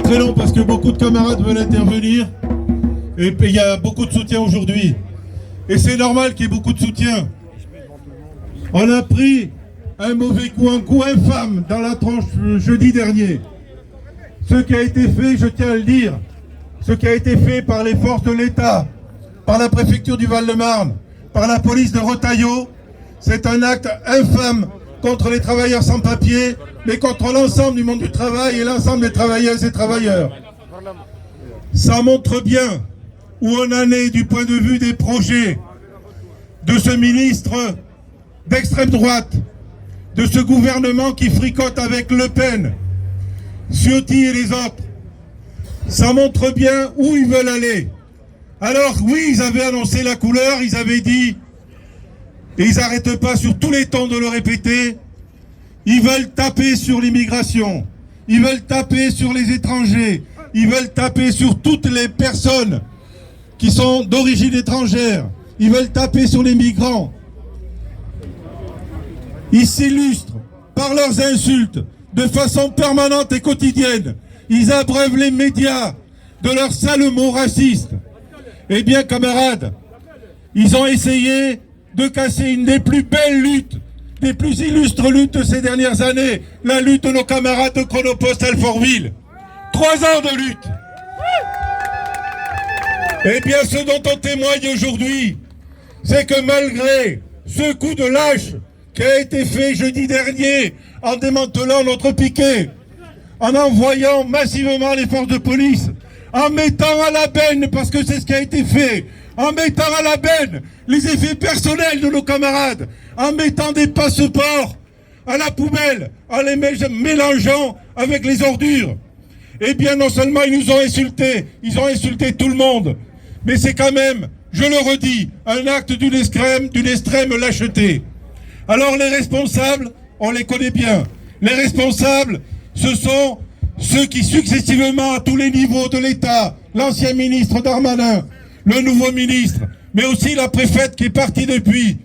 très long parce que beaucoup de camarades veulent intervenir et il y a beaucoup de soutien aujourd'hui. Et c'est normal qu'il y ait beaucoup de soutien. On a pris un mauvais coup, un coup infâme dans la tranche jeudi dernier. Ce qui a été fait, je tiens à le dire, ce qui a été fait par les forces de l'État, par la préfecture du Val-de-Marne, par la police de Retailleau, c'est un acte infâme contre les travailleurs sans papier, mais contre l'ensemble du monde du travail et l'ensemble des travailleuses et travailleurs. Ça montre bien où on en est du point de vue des projets de ce ministre d'extrême droite, de ce gouvernement qui fricote avec Le Pen, Ciotti et les autres. Ça montre bien où ils veulent aller. Alors oui, ils avaient annoncé la couleur, ils avaient dit, et ils n'arrêtent pas sur tous les tons de le répéter, ils veulent taper sur l'immigration, ils veulent taper sur les étrangers, ils veulent taper sur toutes les personnes qui sont d'origine étrangère, ils veulent taper sur les migrants. Ils s'illustrent par leurs insultes de façon permanente et quotidienne. Ils abreuvent les médias de leurs sales mots racistes. Eh bien, camarades, ils ont essayé de casser une des plus belles luttes, des plus illustres luttes de ces dernières années, la lutte de nos camarades de Chronopost Alfortville. 3 ans de lutte. Eh bien, ce dont on témoigne aujourd'hui, c'est que malgré ce coup de lâche qui a été fait jeudi dernier en démantelant notre piquet, en envoyant massivement les forces de police, en mettant à la benne, parce que c'est ce qui a été fait, en mettant à la benne les effets personnels de nos camarades, en mettant des passeports à la poubelle, en les mélangeant avec les ordures. Eh bien, non seulement ils nous ont insultés, ils ont insulté tout le monde, mais c'est quand même, je le redis, un acte d'une extrême lâcheté. Alors les responsables, on les connaît bien. Les responsables, ce sont ceux qui successivement à tous les niveaux de l'État, l'ancien ministre Darmanin, le nouveau ministre, mais aussi la préfète qui est partie depuis,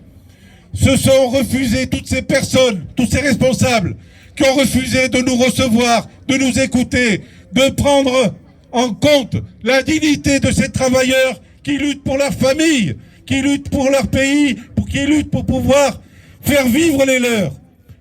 se sont refusés, toutes ces personnes, tous ces responsables, qui ont refusé de nous recevoir, de nous écouter, de prendre en compte la dignité de ces travailleurs qui luttent pour leur famille, qui luttent pour leur pays, qui luttent pour pouvoir faire vivre les leurs,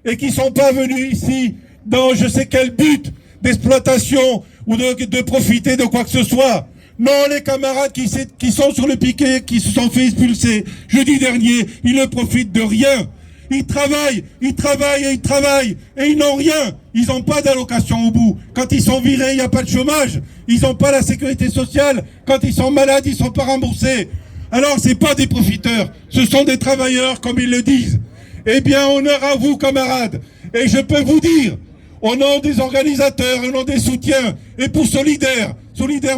et qui ne sont pas venus ici dans je sais quel but d'exploitation ou de profiter de quoi que ce soit. Non, les camarades qui sont sur le piquet, qui se sont fait expulser jeudi dernier, ils ne profitent de rien. Ils travaillent, et ils n'ont rien. Ils n'ont pas d'allocation au bout. Quand ils sont virés, il n'y a pas de chômage. Ils n'ont pas la sécurité sociale. Quand ils sont malades, ils ne sont pas remboursés. Alors, ce n'est pas des profiteurs, ce sont des travailleurs, comme ils le disent. Eh bien, honneur à vous, camarades. Et je peux vous dire, au nom des organisateurs, au nom des soutiens, et pour Solidaire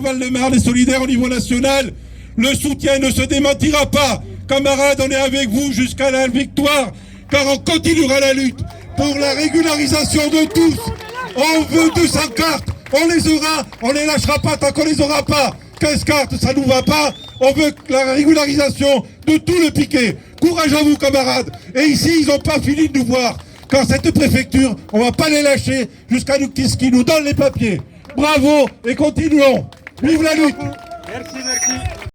Val-de-Marne et Solidaire au niveau national, le soutien ne se démentira pas. Camarades, on est avec vous jusqu'à la victoire, car on continuera la lutte pour la régularisation de tous. On veut 200 cartes, on les aura, on les lâchera pas tant qu'on les aura pas. 15 cartes, ça nous va pas. On veut la régularisation de tout le piquet. Courage à vous, camarades. Et ici, ils n'ont pas fini de nous voir. Quand cette préfecture, on va pas les lâcher jusqu'à ce qu'ils nous donnent les papiers. Bravo et continuons. Vive la lutte. Merci.